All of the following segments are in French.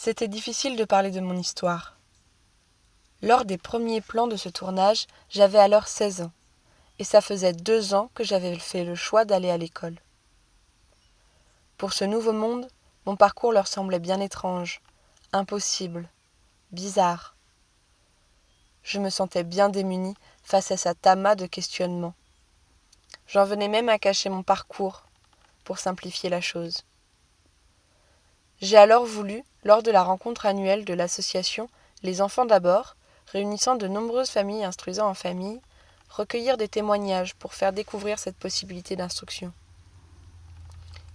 C'était difficile de parler de mon histoire. Lors des premiers plans de ce tournage, j'avais alors 16 ans, et ça faisait 2 ans que j'avais fait le choix d'aller à l'école. Pour ce nouveau monde, mon parcours leur semblait bien étrange, impossible, bizarre. Je me sentais bien démunie face à cet amas de questionnements. J'en venais même à cacher mon parcours, pour simplifier la chose. J'ai alors voulu, lors de la rencontre annuelle de l'association Les Enfants d'abord, réunissant de nombreuses familles instruisant en famille, recueillir des témoignages pour faire découvrir cette possibilité d'instruction.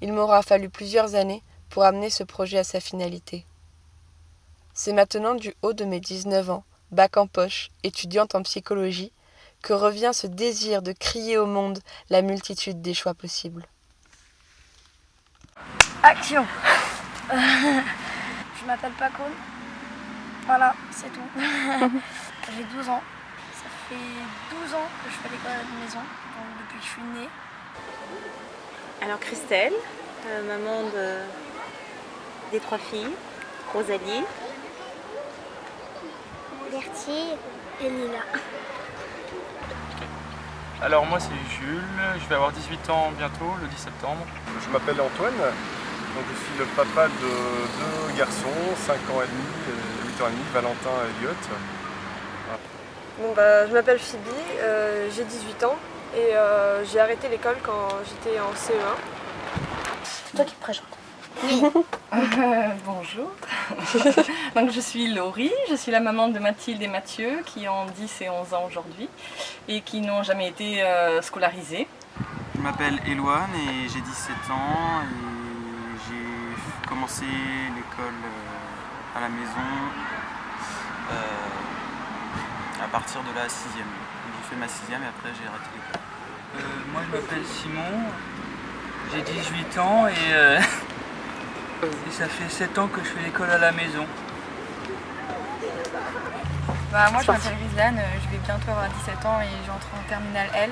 Il m'aura fallu plusieurs années pour amener ce projet à sa finalité. C'est maintenant du haut de mes 19 ans, bac en poche, étudiante en psychologie, que revient ce désir de crier au monde la multitude des choix possibles. Action. Je m'appelle Paco. Voilà, c'est tout. J'ai 12 ans. Ça fait 12 ans que je fais l'école à la maison, donc depuis que je suis née. Alors Christelle, maman des 3 filles, Rosalie, Berthier et Lila. Alors moi c'est Jules, je vais avoir 18 ans bientôt, le 10 septembre. Je m'appelle Antoine, donc je suis le papa de 2 garçons, 5 ans et demi et 8 ans et demi, Valentin et Elliot. Je m'appelle Phoebe, j'ai 18 ans et j'ai arrêté l'école quand j'étais en CE1. C'est toi qui te présente. Oui. Bonjour. Donc, je suis Laurie, je suis la maman de Mathilde et Mathieu qui ont 10 et 11 ans aujourd'hui et qui n'ont jamais été scolarisés. Je m'appelle Éloane et j'ai 17 ans et j'ai commencé l'école à la maison à partir de la 6e. J'ai fait ma 6e et après j'ai arrêté l'école. Moi je m'appelle Simon, j'ai 18 ans et ça fait 7 ans que je fais l'école à la maison. Moi je m'appelle Rizlane, je vais bientôt avoir 17 ans et j'entre en terminale L.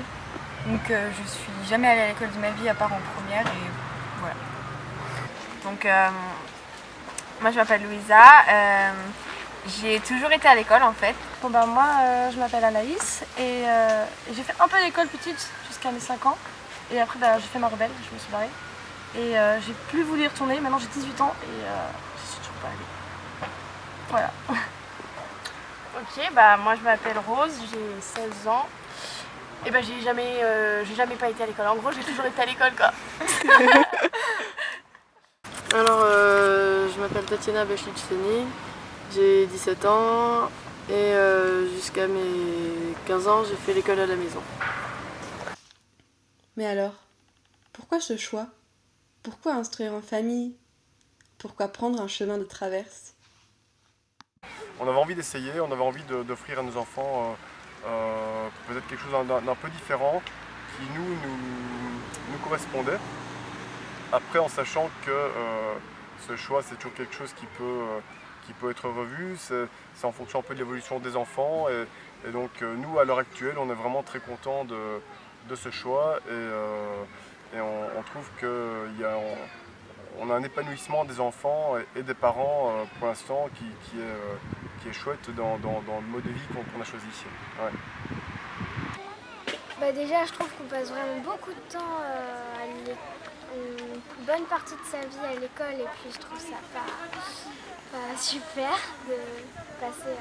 Donc je suis jamais allée à l'école de ma vie à part en première et voilà. Donc moi je m'appelle Louisa, j'ai toujours été à l'école en fait. Moi je m'appelle Anaïs et j'ai fait un peu d'école petite jusqu'à mes 5 ans. Et après j'ai fait ma rebelle, je me suis barrée. Et j'ai plus voulu y retourner, maintenant j'ai 18 ans et je suis toujours pas allée. Voilà. Ok, moi je m'appelle Rose, j'ai 16 ans. Et j'ai jamais pas été à l'école. En gros, j'ai toujours été à l'école quoi. Alors, je m'appelle Tatiana Bachlicheni, j'ai 17 ans et jusqu'à mes 15 ans, j'ai fait l'école à la maison. Mais alors, pourquoi ce choix ? Pourquoi instruire en famille ? Pourquoi prendre un chemin de traverse ? On avait envie d'essayer, on avait envie d'offrir à nos enfants peut-être quelque chose d'un peu différent qui nous correspondait. Après, en sachant que ce choix, c'est toujours quelque chose qui peut être revu, c'est en fonction un peu de l'évolution des enfants. Et donc, nous, à l'heure actuelle, on est vraiment très contents de ce choix et on trouve qu'on a un épanouissement des enfants et des parents pour l'instant qui est chouette dans le mode de vie qu'on a choisi ici. Ouais. Déjà, je trouve qu'on passe vraiment beaucoup de temps une bonne partie de sa vie à l'école et puis je trouve ça pas super de passer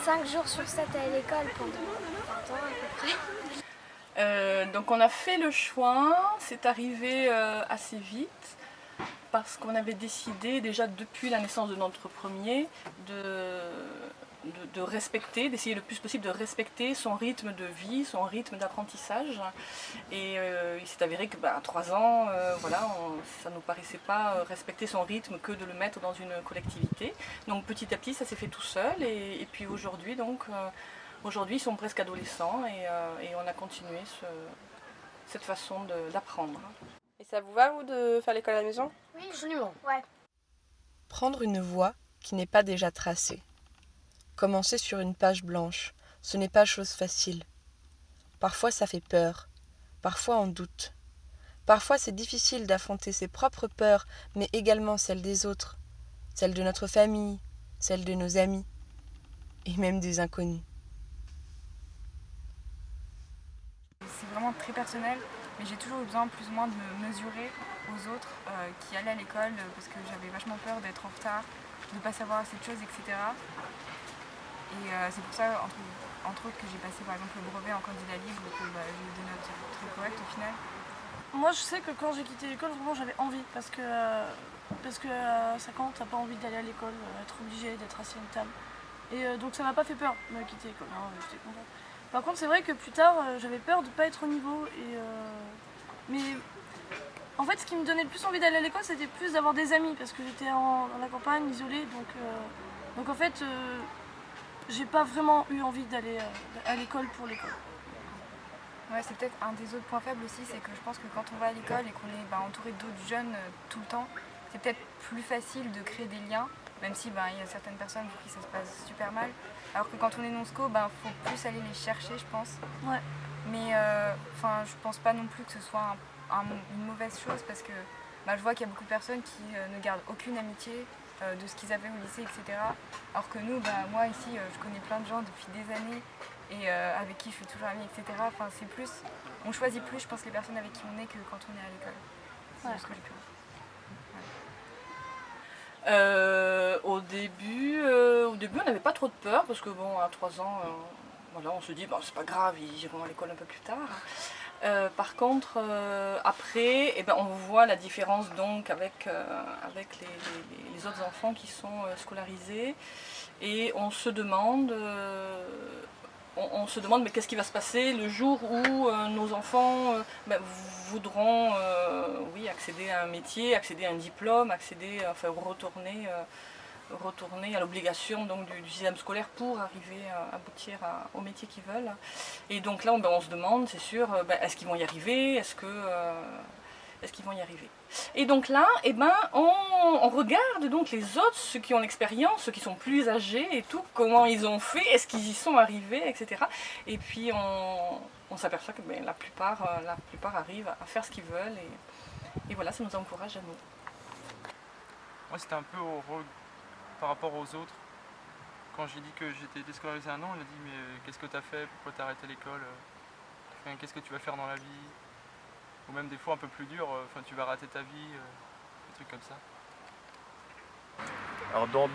5 jours sur 7 à l'école pendant 20 ans à peu près. Donc on a fait le choix, c'est arrivé assez vite parce qu'on avait décidé déjà depuis la naissance de notre premier de respecter, d'essayer le plus possible de respecter son rythme de vie, son rythme d'apprentissage. Et il s'est avéré que à 3 ans, ça ne nous paraissait pas respecter son rythme que de le mettre dans une collectivité. Donc petit à petit, ça s'est fait tout seul. Et puis aujourd'hui, ils sont presque adolescents et on a continué cette façon d'apprendre. Et ça vous va, vous, de faire l'école à la maison ? Oui, absolument. Ouais. Prendre une voie qui n'est pas déjà tracée. Commencer sur une page blanche, ce n'est pas chose facile. Parfois ça fait peur, parfois on doute. Parfois c'est difficile d'affronter ses propres peurs, mais également celles des autres. celle de notre famille, celle de nos amis, et même des inconnus. C'est vraiment très personnel, mais j'ai toujours eu besoin plus ou moins de me mesurer aux autres qui allaient à l'école parce que j'avais vachement peur d'être en retard, de ne pas savoir assez de choses, etc. Et c'est pour ça, entre autres, que j'ai passé par exemple le brevet en candidat libre et que j'ai eu des notes très correctes au final. Moi je sais que quand j'ai quitté l'école, vraiment j'avais envie parce que à 5 ans, t'as pas envie d'aller à l'école, être obligé d'être assis à une table. Et donc ça m'a pas fait peur de quitter l'école, j'étais contente. Par contre c'est vrai que plus tard j'avais peur de pas être au niveau mais en fait ce qui me donnait le plus envie d'aller à l'école c'était plus d'avoir des amis parce que j'étais dans la campagne isolée donc en fait j'ai pas vraiment eu envie d'aller à l'école pour l'école. Ouais, c'est peut-être un des autres points faibles aussi, c'est que je pense que quand on va à l'école et qu'on est entouré d'autres jeunes tout le temps, c'est peut-être plus facile de créer des liens, même si il y a certaines personnes pour qui ça se passe super mal. Alors que quand on est non-sco, faut plus aller les chercher, je pense. Ouais. Mais je pense pas non plus que ce soit une mauvaise chose parce que je vois qu'il y a beaucoup de personnes qui ne gardent aucune amitié de ce qu'ils avaient au lycée, etc. Alors que nous, moi ici, je connais plein de gens depuis des années et avec qui je suis toujours amie, etc. Enfin, c'est plus, on choisit plus, je pense, les personnes avec qui on est que quand on est à l'école. C'est ce que j'ai pu voir. Au début, on n'avait pas trop de peur parce que à 3 ans, on se dit c'est pas grave, ils iront à l'école un peu plus tard. Par contre, après, on voit la différence donc avec les autres enfants qui sont scolarisés et on se demande mais qu'est-ce qui va se passer le jour où nos enfants voudront accéder à un métier, accéder à un diplôme, retourner à l'obligation donc du système scolaire pour arriver à aboutir au métier qu'ils veulent. Et donc là on se demande, c'est sûr, est-ce qu'ils vont y arriver, est-ce qu'ils vont y arriver. Et donc là, on regarde donc les autres, ceux qui ont l'expérience, ceux qui sont plus âgés et tout, comment ils ont fait, est-ce qu'ils y sont arrivés, etc. Et puis on s'aperçoit que la plupart arrivent à faire ce qu'ils veulent et voilà, ça nous encourage à nous. Moi c'était un peu par rapport aux autres. Quand j'ai dit que j'étais déscolarisé 1 an, on a dit mais qu'est-ce que tu as fait, pourquoi tu as arrêté l'école, qu'est-ce que tu vas faire dans la vie? Ou même des fois un peu plus dur, tu vas rater ta vie, des trucs comme ça. Alors dans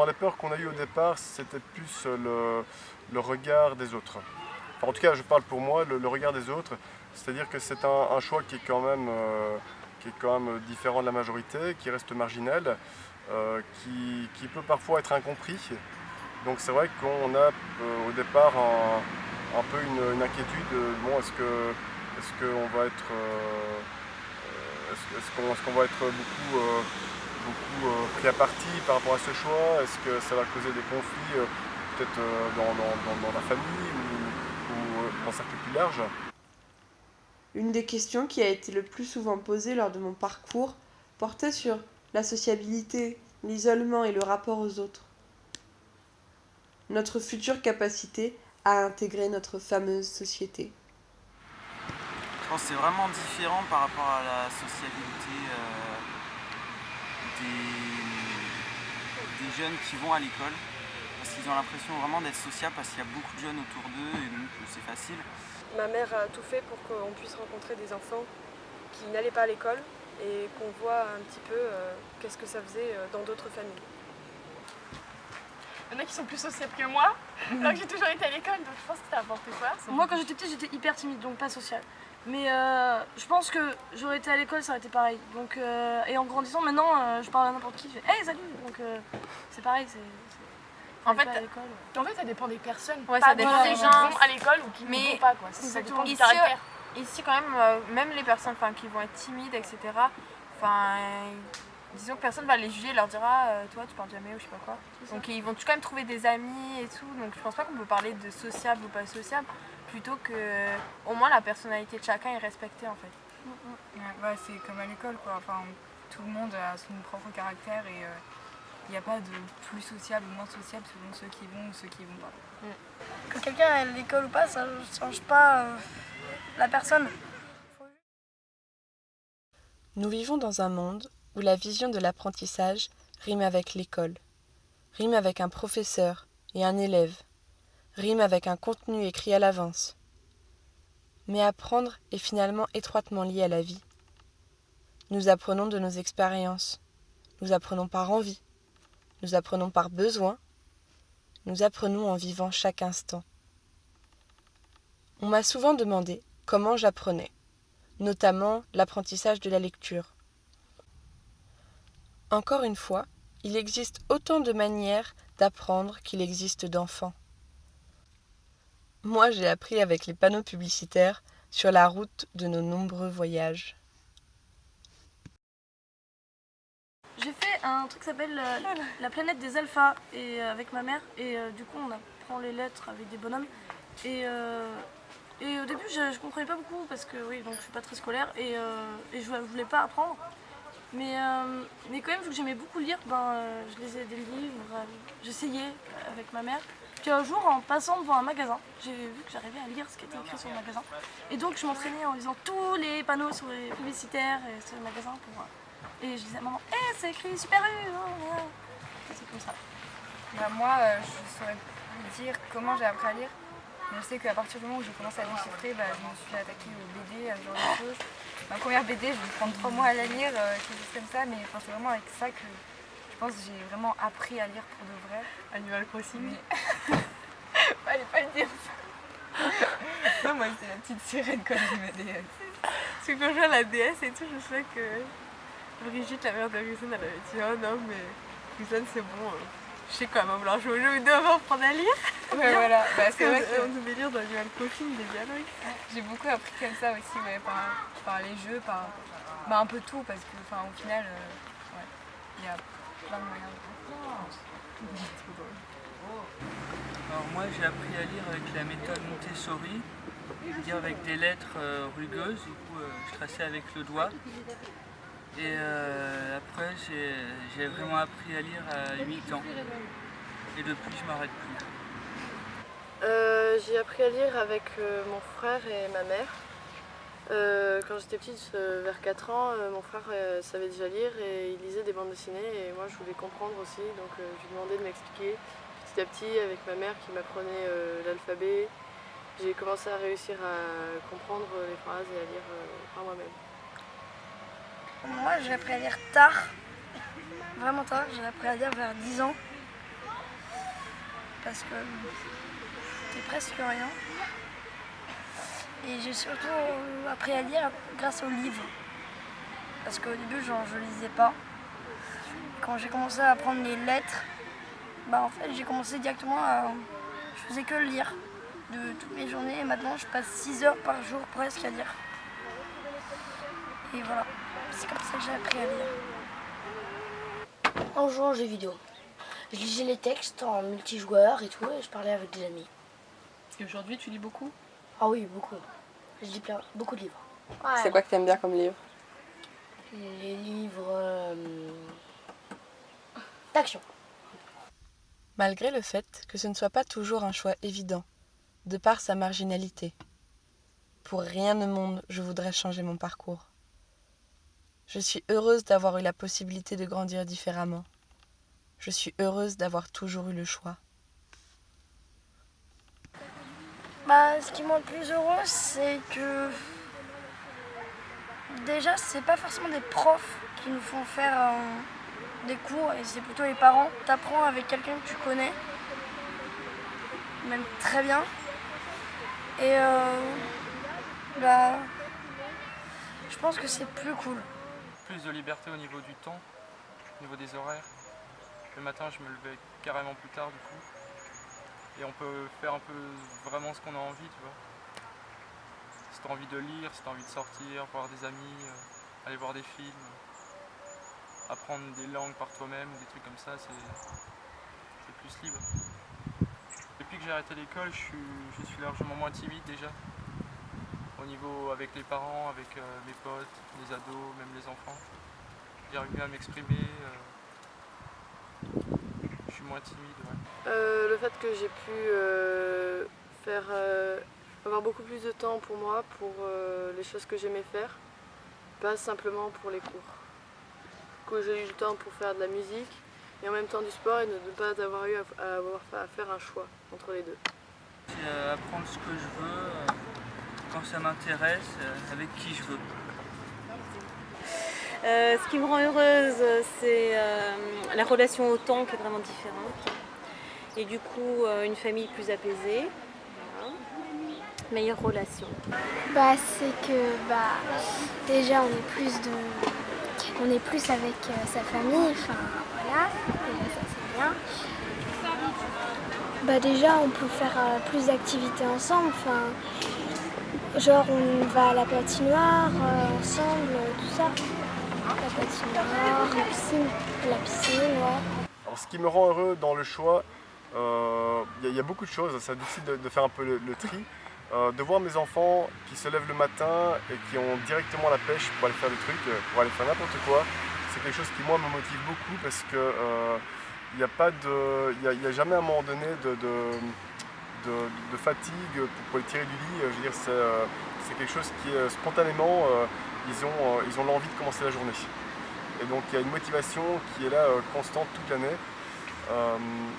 les peurs qu'on a eues au départ, c'était plus le regard des autres. Enfin, en tout cas, je parle pour moi, le regard des autres. C'est-à-dire que c'est un choix qui est quand même différent de la majorité, qui reste marginal, qui peut parfois être incompris. Donc c'est vrai qu'on a au départ un peu une inquiétude. Est-ce qu'on va être beaucoup pris à partie par rapport à ce choix? Est-ce que ça va causer des conflits peut-être dans la famille ou en cercle plus large? Une des questions qui a été le plus souvent posée lors de mon parcours portait sur la sociabilité, l'isolement et le rapport aux autres. Notre future capacité à intégrer notre fameuse société. Je pense que c'est vraiment différent par rapport à la sociabilité des jeunes qui vont à l'école. Parce qu'ils ont l'impression vraiment d'être sociables parce qu'il y a beaucoup de jeunes autour d'eux et donc c'est facile. Ma mère a tout fait pour qu'on puisse rencontrer des enfants qui n'allaient pas à l'école et qu'on voit un petit peu qu'est-ce que ça faisait dans d'autres familles. Il y en a qui sont plus sociables que moi, alors que j'ai toujours été à l'école, donc je pense que c'était n'importe quoi. Moi quand j'étais petite, j'étais hyper timide, donc pas sociale. Mais je pense que j'aurais été à l'école, ça aurait été pareil. Donc, et en grandissant, maintenant, je parle à n'importe qui, je fais « Hey, salut !» Donc c'est pareil, En fait, ça dépend des personnes. Ouais, pas ça dépend des gens qui vont à l'école ou qui ne vont pas. Quoi. Ça dépend du caractère. Ici, quand même les personnes qui vont être timides, etc., disons que personne va les juger et leur dira toi tu parles jamais ou je sais pas quoi. Donc ils vont quand même trouver des amis et tout. Donc je pense pas qu'on peut parler de sociable ou pas sociable, plutôt que au moins la personnalité de chacun est respectée en fait. Ouais, c'est comme à l'école quoi. Tout le monde a son propre caractère et il n'y a pas de plus sociable ou moins sociable selon ceux qui vont ou ceux qui vont pas. Que quelqu'un aille à l'école ou pas, ça ne change pas la personne. Nous vivons dans un monde où la vision de l'apprentissage rime avec l'école, rime avec un professeur et un élève, rime avec un contenu écrit à l'avance. Mais apprendre est finalement étroitement lié à la vie. Nous apprenons de nos expériences, nous apprenons par envie, nous apprenons par besoin, nous apprenons en vivant chaque instant. On m'a souvent demandé comment j'apprenais, notamment l'apprentissage de la lecture. Encore une fois, il existe autant de manières d'apprendre qu'il existe d'enfants. Moi, j'ai appris avec les panneaux publicitaires sur la route de nos nombreux voyages. J'ai fait un truc qui s'appelle la planète des alphas et, avec ma mère et du coup on apprend les lettres avec des bonhommes et au début je comprenais pas beaucoup parce que oui donc je suis pas très scolaire et je voulais pas apprendre mais quand même vu que j'aimais beaucoup lire je lisais des livres, j'essayais avec ma mère. Puis un jour en passant devant un magasin j'ai vu que j'arrivais à lire ce qui était écrit sur le magasin et donc je m'entraînais en lisant tous les panneaux sur les publicitaires et sur le magasin pour et je disais à maman, c'est écrit Super U, c'est comme ça. Moi, je saurais plus dire comment j'ai appris à lire. Mais je sais qu'à partir du moment où j'ai commencé à déchiffrer, je me suis attaquée aux BD, à ce genre de choses. Ma première BD, je vais prendre 3 mois à la lire, quelque chose comme ça, mais c'est vraiment avec ça que je pense que j'ai vraiment appris à lire pour de vrai. Animal Crossing. Mais... Fallait pas le dire ça. Non, moi j'étais la petite sirène quand j'ai ma DS. Parce que quand je jouais à la DS et tout, je sais que Brigitte, la mère de Guzan, elle avait dit oh non mais Guzan c'est bon, je sais quand même vouloir jouer aux jeux vidéo avant apprendre à lire. Ouais voilà, c'est vrai qu'on devait lire dans Animal Crossing des dialogues. J'ai beaucoup appris comme ça aussi, par les jeux, par un peu tout parce que au final, il y a plein de moyens de Alors moi j'ai appris à lire avec la méthode Montessori, c'est-à-dire avec des lettres rugueuses, du coup je traçais avec le doigt. Et après j'ai vraiment appris à lire à 8 ans. Et depuis je m'arrête plus. J'ai appris à lire avec mon frère et ma mère. Quand j'étais petite, vers 4 ans, mon frère savait déjà lire et il lisait des bandes dessinées et moi je voulais comprendre aussi, donc je lui demandais de m'expliquer petit à petit avec ma mère qui m'apprenait l'alphabet. J'ai commencé à réussir à comprendre les phrases et à lire par moi-même. Moi j'ai appris à lire tard, vraiment tard, j'ai appris à lire vers 10 ans parce que c'était presque rien. Et j'ai surtout appris à lire grâce aux livres parce qu'au début je lisais pas. Quand j'ai commencé à apprendre les lettres, en fait j'ai commencé directement à... Je faisais que lire de toutes mes journées et maintenant je passe 6 heures par jour presque à lire. Et voilà. C'est comme ça que j'ai appris à lire. En jouant aux jeux vidéo. Je lisais les textes en multijoueur et tout, et je parlais avec des amis. Et aujourd'hui, tu lis beaucoup? Ah oui, beaucoup. Je lis beaucoup de livres. Ouais. C'est quoi que tu aimes bien comme livre? Les livres d'action. Malgré le fait que ce ne soit pas toujours un choix évident, de par sa marginalité. Pour rien au monde, je voudrais changer mon parcours. Je suis heureuse d'avoir eu la possibilité de grandir différemment. Je suis heureuse d'avoir toujours eu le choix. Ce qui me rend le plus heureuse, c'est que déjà, c'est pas forcément des profs qui nous font faire des cours, et c'est plutôt les parents. T'apprends avec quelqu'un que tu connais, même très bien. Et je pense que c'est plus cool. Plus de liberté au niveau du temps, au niveau des horaires. Le matin, je me levais carrément plus tard du coup. Et on peut faire un peu vraiment ce qu'on a envie, tu vois. Si t'as envie de lire, si t'as envie de sortir, voir des amis, aller voir des films, apprendre des langues par toi-même, des trucs comme ça, c'est plus libre. Depuis que j'ai arrêté l'école, je suis largement moins timide déjà. Au niveau avec les parents, avec mes potes, les ados, même les enfants. J'arrive mieux à m'exprimer. Je suis moins timide, ouais. Le fait que j'ai pu avoir beaucoup plus de temps pour moi, pour les choses que j'aimais faire, pas simplement pour les cours. coup, j'ai eu le temps pour faire de la musique et en même temps du sport et ne pas avoir eu à faire un choix entre les deux. C'est apprendre ce que je veux, quand ça m'intéresse, avec qui je veux. Ce qui me rend heureuse, c'est la relation au temps qui est vraiment différente. Et du coup, une famille plus apaisée, voilà. Meilleure relation. C'est que déjà on est plus avec sa famille, enfin voilà, déjà ça c'est bien. Déjà on peut faire plus d'activités ensemble, genre on va à la patinoire ensemble, tout ça. La patinoire, la piscine, ouais. Alors, ce qui me rend heureux dans le choix, y a beaucoup de choses, ça décide de faire un peu le tri. De voir mes enfants qui se lèvent le matin et qui ont directement la pêche pour aller faire des trucs, pour aller faire n'importe quoi, c'est quelque chose qui moi me motive beaucoup parce que il n'y a jamais à un moment donné de fatigue pour les tirer du lit. Je veux dire, c'est quelque chose qui est spontanément, ils ont l'envie de commencer la journée. Et donc il y a une motivation qui est là constante toute l'année.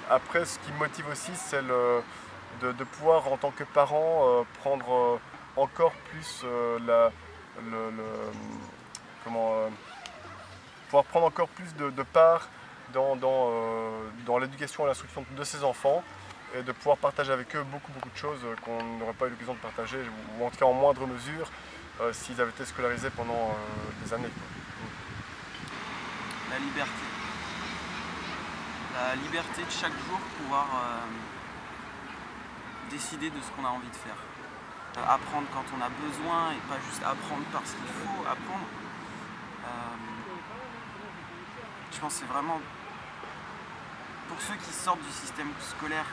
Après, ce qui me motive aussi, c'est de pouvoir en tant que parent prendre encore plus pouvoir prendre encore plus de part dans l'éducation et l'instruction de ses enfants et de pouvoir partager avec eux beaucoup de choses qu'on n'aurait pas eu l'occasion de partager, ou en tout cas en moindre mesure s'ils avaient été scolarisés pendant des années. La liberté. La liberté de chaque jour pouvoir décider de ce qu'on a envie de faire. Apprendre quand on a besoin et pas juste apprendre parce qu'il faut apprendre. Je pense que c'est vraiment, pour ceux qui sortent du système scolaire,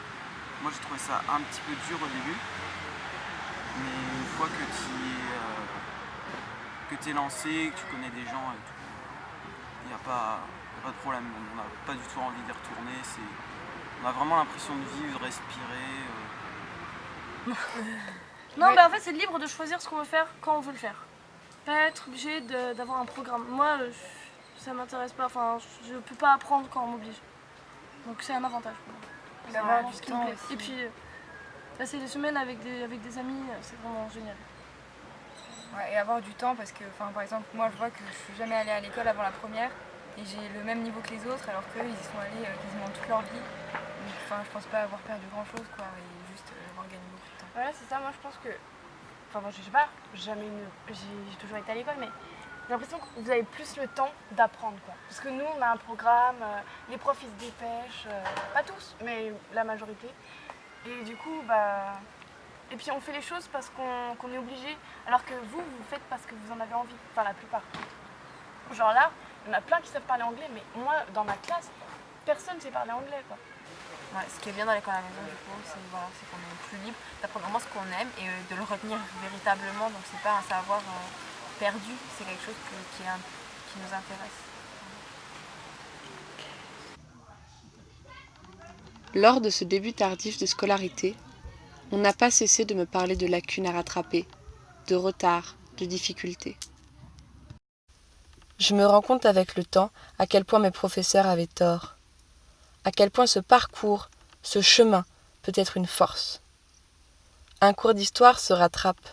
moi j'ai trouvé ça un petit peu dur au début, mais une fois que tu es lancé, que tu connais des gens et tout, il n'y a pas de problème, on n'a pas du tout envie d'y retourner, on a vraiment l'impression de vivre, de respirer. Non, en fait c'est libre de choisir ce qu'on veut faire quand on veut le faire. Pas être obligé d'avoir un programme. Moi, ça m'intéresse pas, je peux pas apprendre quand on m'oblige. Donc c'est un avantage pour moi. D'avoir du temps aussi. Et puis, passer des semaines avec des amis, c'est vraiment génial. Ouais, et avoir du temps parce que, par exemple, moi je vois que je suis jamais allée à l'école avant la première et j'ai le même niveau que les autres alors qu'eux ils y sont allés quasiment toute leur vie. Donc, je pense pas avoir perdu grand chose quoi, et juste avoir gagné beaucoup de temps. Voilà, c'est ça, moi je pense que. Je sais pas, j'ai toujours été à l'école, mais j'ai l'impression que vous avez plus le temps d'apprendre quoi. Parce que nous on a un programme, les profs ils se dépêchent, pas tous, mais la majorité. Et du coup, et puis on fait les choses parce qu'on est obligé, alors que vous faites parce que vous en avez envie, la plupart. Genre là, il y en a plein qui savent parler anglais, mais moi dans ma classe, personne ne sait parler anglais quoi. Ouais, ce qui est bien dans l'école à la maison du coup, c'est qu'on est plus libre d'apprendre vraiment ce qu'on aime et de le retenir véritablement, donc c'est pas un savoir perdu, c'est quelque chose qui nous intéresse. Lors de ce début tardif de scolarité, on n'a pas cessé de me parler de lacunes à rattraper, de retard, de difficultés. Je me rends compte avec le temps à quel point mes professeurs avaient tort, à quel point ce parcours, ce chemin peut être une force. Un cours d'histoire se rattrape,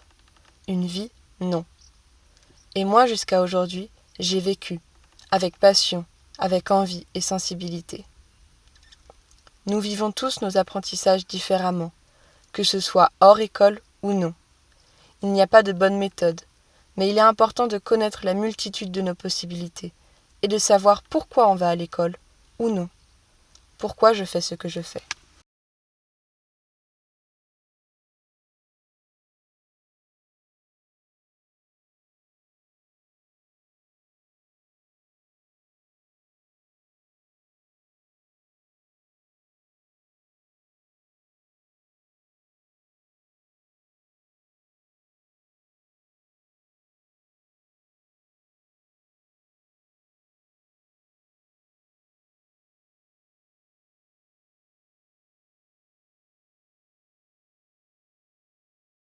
une vie, non. Et moi, jusqu'à aujourd'hui, j'ai vécu, avec passion, avec envie et sensibilité. Nous vivons tous nos apprentissages différemment, que ce soit hors école ou non. Il n'y a pas de bonne méthode, mais il est important de connaître la multitude de nos possibilités et de savoir pourquoi on va à l'école ou non, pourquoi je fais ce que je fais.